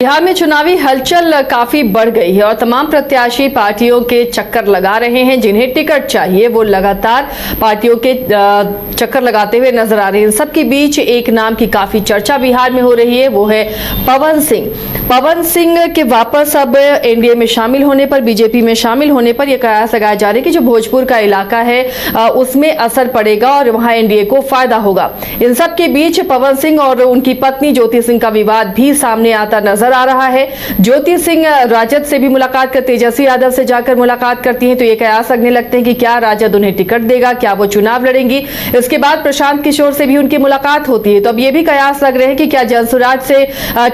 बिहार में चुनावी हलचल काफी बढ़ गई है और तमाम प्रत्याशी पार्टियों के चक्कर लगा रहे हैं। जिन्हें टिकट चाहिए वो लगातार पार्टियों के चक्कर लगाते हुए नजर आ रहे हैं। इन सबके बीच एक नाम की काफी चर्चा बिहार में हो रही है, वो है पवन सिंह। पवन सिंह के वापस अब एनडीए में शामिल होने पर, बीजेपी में शामिल होने पर यह कयास लगाया जा रहा है कि जो भोजपुर का इलाका है उसमें असर पड़ेगा और वहां एनडीए को फायदा होगा। इन सब के बीच पवन सिंह और उनकी पत्नी ज्योति सिंह का विवाद भी सामने आता नजर आ रहा है। ज्योति सिंह राजद से भी मुलाकात कर तेजस्वी यादव से जाकर मुलाकात करती हैं, तो ये कयास लगने लगते हैं कि क्या राजद उन्हें टिकट देगा, क्या वो चुनाव लड़ेंगी। इसके बाद प्रशांत किशोर से भी उनकी मुलाकात होती है, तो अब ये भी कयास लग रहे हैं कि क्या जंसुराज से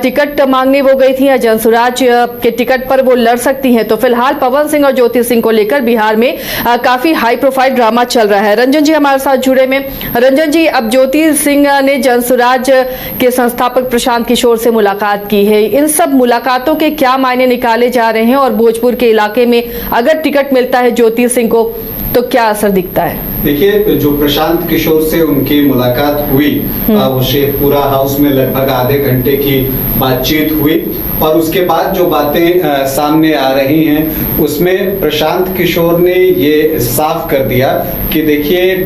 टिकट मांगने वो गई थी या जंसुराज के टिकट पर वो लड़ सकती हैं। तो फिलहाल पवन सिंह और ज्योति सिंह को लेकर बिहार में काफी हाई प्रोफाइल ड्रामा चल रहा है। रंजन जी हमारे साथ जुड़े में। रंजन जी, अब ज्योति सिंह ने जंसुराज के संस्थापक प्रशांत किशोर से मुलाकात की है। इन सब मुलाकातों के क्या मायने निकाले जा रहे हैं और भोजपुर के इलाके में अगर टिकट मिलता है ज्योति सिंह को तो क्या असर दिखता है? देखिए, जो प्रशांत किशोर से उनकी मुलाकात हुई वो शेखपुरा हाउस में लगभग आधे घंटे की बातचीत हुई और उसके बाद जो बातें सामने आ रही हैं उसमें प्रशांत किशोर ने ये साफ कर दिया कि देखिए,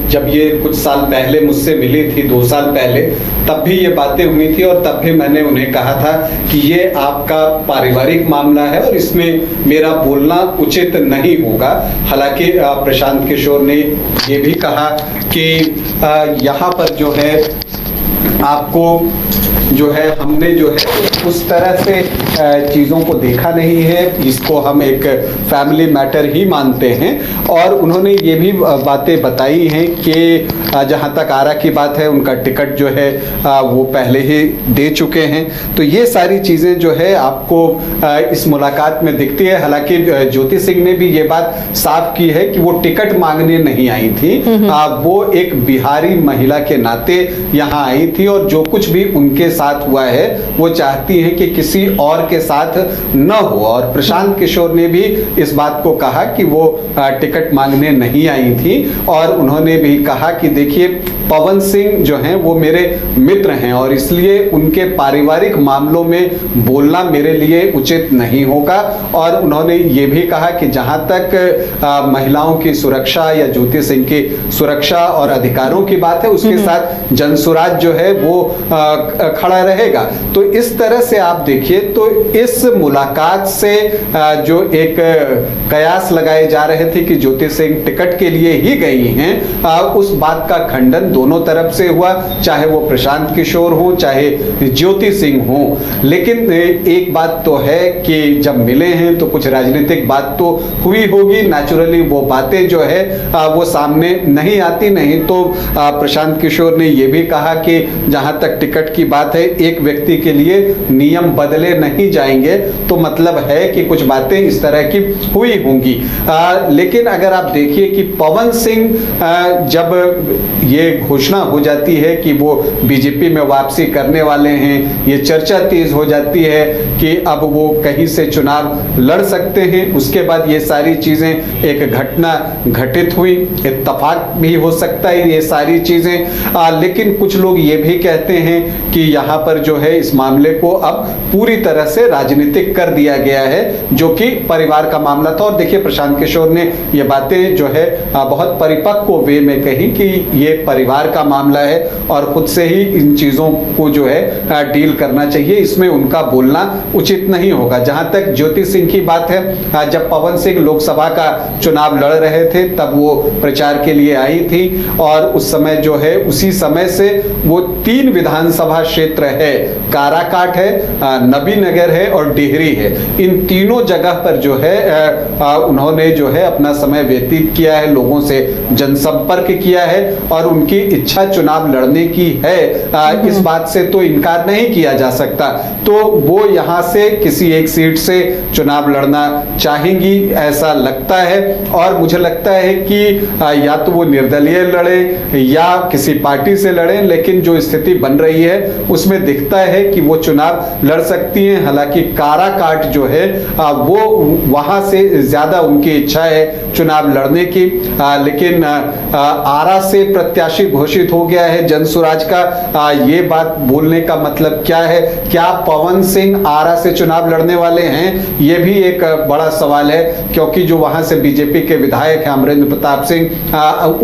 जब ये कुछ साल पहले मुझसे मिली थी, 2 साल पहले, तब भी ये बातें हुई थी और तब भी मैंने उन्हें कहा था कि ये आपका पारिवारिक मामला है और इसमें मेरा बोलना उचित नहीं होगा। हालांकि प्रशांत किशोर ने ये भी कहा कि यहाँ पर जो है आपको जो है हमने जो है उस तरह से चीज़ों को देखा नहीं है, इसको हम एक फैमिली मैटर ही मानते हैं। और उन्होंने ये भी बातें बताई हैं कि जहाँ तक आरा की बात है, उनका टिकट जो है वो पहले ही दे चुके हैं। तो ये सारी चीज़ें जो है आपको इस मुलाकात में दिखती है। हालांकि ज्योति सिंह ने भी ये बात साफ की है कि वो टिकट मांगने नहीं आई थी, वो एक बिहारी महिला के नाते यहाँ आई थी और जो कुछ भी उनके साथ हुआ है वो चाहती हैं कि किसी और के साथ न हो। और प्रशांत किशोर ने भी इस बात को कहा कि वो टिकट मांगने नहीं आई थी और उन्होंने भी कहा कि देखिए, पवन सिंह जो हैं वो मेरे मित्र हैं और इसलिए उनके पारिवारिक मामलों में बोलना मेरे लिए उचित नहीं होगा। और उन्होंने ये भी कहा कि जहां तक महिलाओं की सुरक्षा या ज्योति सिंह की सुरक्षा और अधिकारों की बात है, उसके साथ जंसुराज जो है वो खड़ा रहेगा। तो इस तरह से आप देखिए तो इस मुलाकात से जो एक कयास लगाए जा रहे थे कि ज्योति सिंह टिकट के लिए ही गई हैं, उस बात का खंडन दोनों तरफ से हुआ, चाहे वो प्रशांत किशोर हो चाहे ज्योति सिंह हो। लेकिन एक बात तो है कि जब मिले हैं तो कुछ राजनीतिक बात तो हुई होगी, नेचुरली वो बातें जो है वो सामने नहीं आती। नहीं तो प्रशांत किशोर ने ये भी कहा कि जहां तक टिकट की बात है, एक व्यक्ति के लिए नियम बदले नहीं जाएंगे, तो मतलब है कि कुछ बातें इस तरह की हुई होंगी। लेकिन अगर आप देखिए कि पवन सिंह जब ये घोषणा हो जाती है कि वो बीजेपी में वापसी करने वाले हैं, ये चर्चा तेज हो जाती है कि अब वो कहीं से चुनाव लड़ सकते हैं। उसके बाद ये सारी चीजें, एक घटना घटित हुई, इत्तेफाक भी हो सकता है ये सारी चीजें। लेकिन कुछ लोग ये भी कहते हैं कि यहाँ पर जो है इस मामले को अब पूरी तरह से राजनीतिक कर दिया गया है, जो कि परिवार का मामला था। और देखिए, प्रशांत किशोर ने ये बातें जो है बहुत परिपक्व वे में कही कि ये परिवार का मामला है और खुद से ही इन चीजों को जो है डील करना चाहिए, इसमें उनका बोलना उचित नहीं होगा। जहां तक ज्योति सिंह की बात है, जब पवन सिंह लोकसभा का चुनाव लड़ रहे थे तब वो प्रचार के लिए आई थी और उस समय जो है उसी समय से वो 3 विधानसभा क्षेत्र है, काराकाट है, नबीनगर है और डिहरी है। इन तीनों जगह पर जो है उन्होंने जो है अपना समय व्यतीत किया है, लोगों से जनसंपर्क किया है और उनकी इच्छा चुनाव लड़ने की है, इस बात से तो इनकार नहीं किया जा सकता। तो वो यहाँ से किसी एक सीट से चुनाव लड़ना चाहेंगी ऐसा लगता है। और मुझे लगता है कि या तो वो निर्दलीय लड़े या किसी पार्टी से लड़े, लेकिन जो स्थिति बन रही है उसमें दिखता है कि वो चुनाव लड़ सकती हैं। हालांकि काराकाट जो है वो वहां से ज्यादा उनकी इच्छा है चुनाव लड़ने की, लेकिन आरा से प्रत्याशी घोषित हो गया है जनसुराज का। ये बात बोलने का मतलब क्या है? क्या पवन सिंह आरा से चुनाव लड़ने वाले हैं? ये भी एक बड़ा सवाल है, क्योंकि जो वहां से बीजेपी के विधायक हैं अमरेंद्र प्रताप सिंह,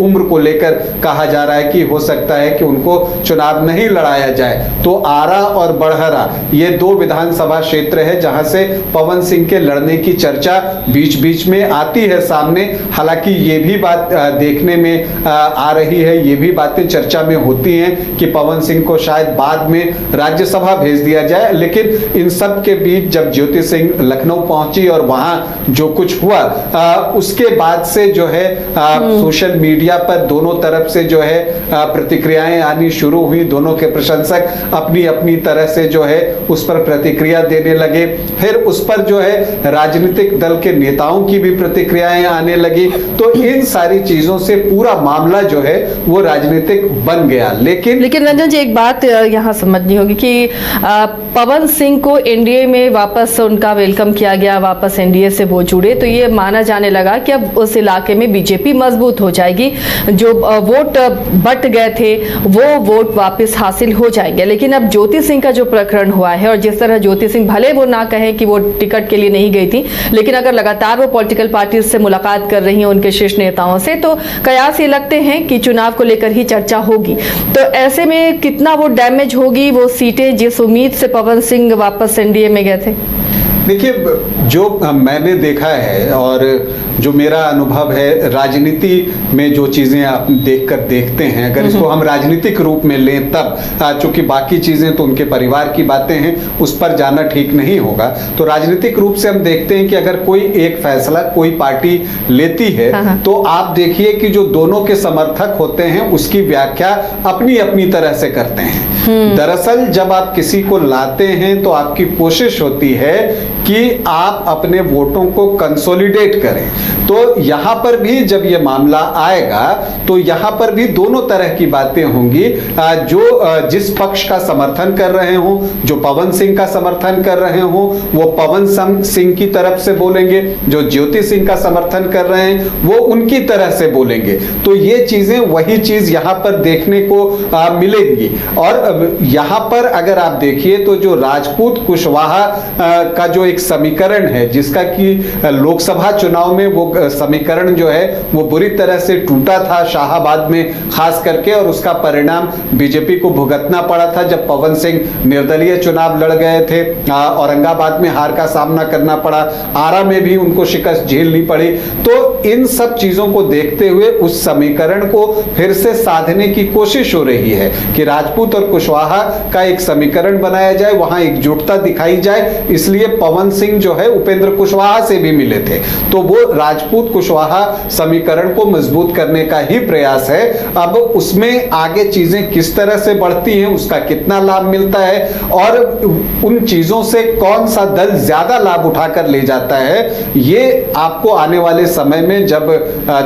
उम्र को लेकर कहा जा रहा है कि हो सकता है कि उनको चुनाव नहीं लड़ाया जाए। तो आरा और बड़हरा ये दो विधानसभा क्षेत्र है जहां से पवन सिंह के लड़ने की चर्चा बीच बीच में आती है सामने। हालांकि ये भी बात देखने में आ रही है, ये भी बातें चर्चा में होती हैं कि पवन सिंह को शायद बाद में राज्यसभा भेज दिया जाए। लेकिन इन सब के बीच जब ज्योति सिंह लखनऊ पहुंची और वहां जो कुछ हुआ, उसके बाद से जो है सोशल मीडिया पर दोनों तरफ से जो है प्रतिक्रियाएं आनी शुरू हुई। दोनों के प्रशंसक अपनी अपनी तरह से जो है उस पर प्रतिक्रिया देने लगे। फिर उस पर जो है राजनीतिक दल के नेताओं की भी प्रतिक्रियाएं आने लगी। तो इन सारी चीजों से पूरा मामला जो है वो राजनीतिक बन गया। लेकिन रंजन जी, एक बात यहाँ समझनी होगी कि पवन सिंह को एनडीए में वापस उनका वेलकम किया गया, वापस एनडीए से वो जुड़े, तो ये माना जाने लगा कि अब उस इलाके में बीजेपी मजबूत हो जाएगी, जो वोट बट गए थे वो वोट वापस हासिल हो जाएंगे। लेकिन अब ज्योति सिंह का जो प्रकरण हुआ है, और जिस तरह ज्योति सिंह भले वो ना कहें कि वो टिकट के लिए नहीं गई थी, लेकिन अगर लगातार वो पॉलिटिकल पार्टी से मुलाकात कर रही हैं उनके शीर्ष नेताओं से, तो कयास ये लगते हैं कि चुनाव को लेकर ही चर्चा होगी। तो ऐसे में कितना वो डैमेज होगी वो सीटें जिस उम्मीद से पवन सिंह वापस एनडीए में गए थे? देखिए, जो मैंने देखा है और जो मेरा अनुभव है राजनीति में, जो चीज़ें आप देखते हैं, अगर इसको हम राजनीतिक रूप में लें तब, चूंकि बाकी चीज़ें तो उनके परिवार की बातें हैं, उस पर जाना ठीक नहीं होगा। तो राजनीतिक रूप से हम देखते हैं कि अगर कोई एक फैसला कोई पार्टी लेती है तो आप देखिए कि जो दोनों के समर्थक होते हैं उसकी व्याख्या अपनी अपनी तरह से करते हैं। दरअसल जब आप किसी को लाते हैं तो आपकी कोशिश होती है कि आप अपने वोटों को कंसोलिडेट करें। तो यहां पर भी जब ये मामला आएगा तो यहां पर भी दोनों तरह की बातें होंगी। जो जिस पक्ष का समर्थन कर रहे हों, जो पवन सिंह का समर्थन कर रहे हों, वो पवन सिंह की तरफ से बोलेंगे, जो ज्योति सिंह का समर्थन कर रहे हैं वो उनकी तरह से बोलेंगे। तो ये चीजें वही चीज यहां पर देखने को मिलेगी। और यहां पर अगर आप देखिए तो जो राजपूत कुशवाहा का जो एक समीकरण है, जिसका कि लोकसभा चुनाव में वो समीकरण जो है वो बुरी तरह से टूटा था शाहाबाद में खास करके, और उसका परिणाम बीजेपी को भुगतना पड़ा था जब पवन सिंह निर्दलीय चुनाव लड़ गए थे। औरंगाबाद में हार का सामना करना पड़ा, आरा में भी उनको शिकस्त झेलनी पड़ी। तो इन सब चीजों को देखते हुए उस समीकरण को फिर से साधने की कोशिश हो रही है कि राजपूत और कुशवाहा का एक समीकरण बनाया जाए, वहां एकजुटता दिखाई जाए। इसलिए पवन सिंह जो है उपेंद्र कुशवाहा से भी मिले थे, तो वो राजपूत कुशवाहा समीकरण को मजबूत करने का ही प्रयास है। अब उसमें आगे चीजें किस तरह से बढ़ती हैं, उसका कितना लाभ मिलता है और उन चीजों से कौन सा दल ज्यादा लाभ उठाकर ले जाता है, ये आपको आने वाले समय में जब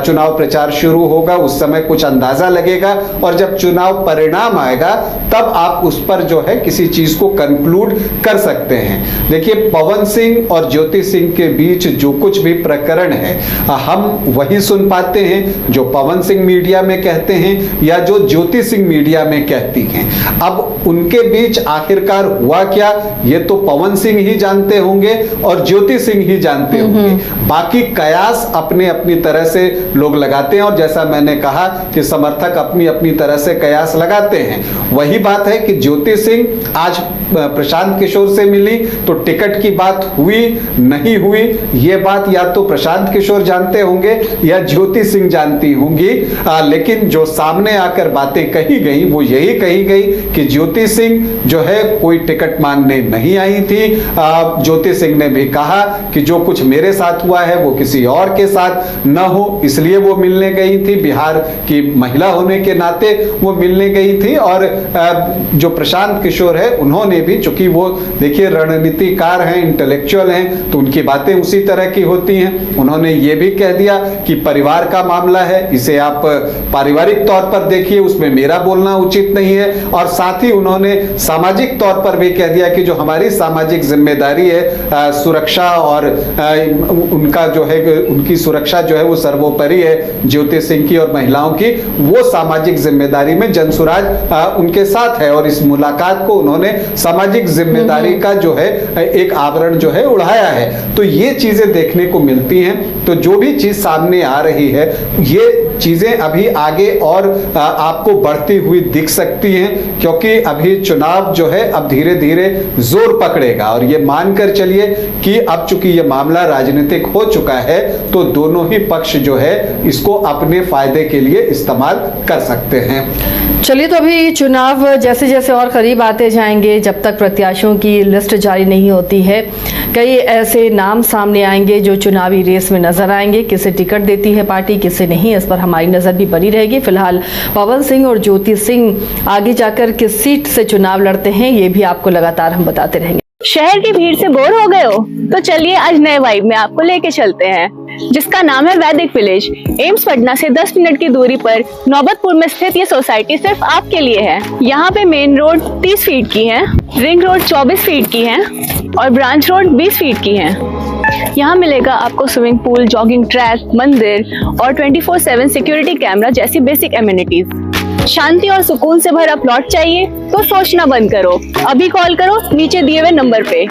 चुनाव प्रचार शुरू होगा उस समय कुछ अंदाजा लगेगा, और जब चुनाव परिणाम आएगा तब आप उस पर जो है किसी चीज को कंक्लूड कर सकते हैं। देखिए, पवन सिंह और ज्योति सिंह के बीच जो कुछ भी प्रकरण है हम वही सुन पाते हैं जो पवन सिंह मीडिया में कहते हैं या जो ज्योति सिंह मीडिया में कहती हैं। अब उनके बीच आखिरकार हुआ क्या, ये तो पवन सिंह ही जानते होंगे और ज्योति सिंह ही जानते होंगे। बाकी कयास अपने अपनी तरह से लोग लगाते हैं, और जैसा मैंने कहा कि समर्थक अपनी अपनी तरह से कयास लगाते हैं। वही बात है कि ज्योति सिंह आज प्रशांत किशोर से मिली तो टिकट की बात हुई नहीं हुई, ये बात या तो प्रशांत किशोर जानते होंगे या ज्योति सिंह जानती होंगी। लेकिन जो सामने आकर बातें कही गई वो यही कही गई कि ज्योति सिंह जो है कोई टिकट मांगने नहीं आई थी। ज्योति सिंह ने भी कहा कि जो कुछ मेरे साथ हुआ है वो किसी और के साथ न हो, इसलिए वो मिलने गई थी। बिहार की महिला होने के नाते वो मिलने गई थी। और जो प्रशांत किशोर है उन्होंने भी, चूंकि वो देखिए रणनीतिकार हैं, इंटेलेक्चुअल हैं तो उनकी बातें उसी तरह की होती हैं। उन्होंने ये भी कह दिया कि परिवार का मामला है, इसे आप पारिवारिक तौर पर देखिए, उसमें मेरा बोलना उचित नहीं है। और साथ ही उन्होंने सामाजिक तौर पर भी कह दिया कि जो हमारी सामाजिक जिम्मेदारी है, सुरक्षा और उनका जो है, उनकी सुरक्षा जो है वो सर्वोपरि है ज्योति सिंह की और महिलाओं की, वो सामाजिक जिम्मेदारी में जनसुराज उनके साथ है। और इस मुलाकात को उन्होंने सामाजिक जिम्मेदारी का जो है एक आवरण जो है उड़ाया है। तो ये चीजें देखने को मिलती हैं। तो जो भी चीज सामने आ रही है, ये चीजें अभी आगे और आपको बढ़ती हुई दिख सकती हैं, क्योंकि अभी चुनाव जो है अब धीरे धीरे जोर पकड़ेगा। और ये मानकर चलिए कि अब चूंकि ये मामला राजनीतिक हो चुका है, तो दोनों ही पक्ष जो है इसको अपने फायदे के लिए इस्तेमाल कर सकते हैं। चलिए, तो अभी चुनाव जैसे जैसे और करीब आते जाएंगे, जब तक प्रत्याशियों की लिस्ट जारी नहीं होती है, कई ऐसे नाम सामने आएंगे जो चुनावी रेस में नजर आएंगे। किसे टिकट देती है पार्टी, किसे नहीं, इस पर हमारी नजर भी बनी रहेगी। फिलहाल पवन सिंह और ज्योति सिंह आगे जाकर किस सीट से चुनाव लड़ते हैं, ये भी आपको लगातार हम बताते रहेंगे। शहर की भीड़ से बोर हो गए हो? तो चलिए आज नए वाइब में आपको लेके चलते हैं, जिसका नाम है वैदिक विलेज। एम्स पटना से 10 मिनट की दूरी पर नौबतपुर में स्थित ये सोसाइटी सिर्फ आपके लिए है। यहाँ पे मेन रोड 30 फीट की है, रिंग रोड 24 फीट की है और ब्रांच रोड 20 फीट की है। यहाँ मिलेगा आपको स्विमिंग पूल, जॉगिंग ट्रैक, मंदिर और 24/7 सिक्योरिटी कैमरा जैसी बेसिक एमिनिटीज। शांति और सुकून से भरा प्लॉट चाहिए तो सोचना बंद करो, अभी कॉल करो नीचे दिए हुए नंबर पे।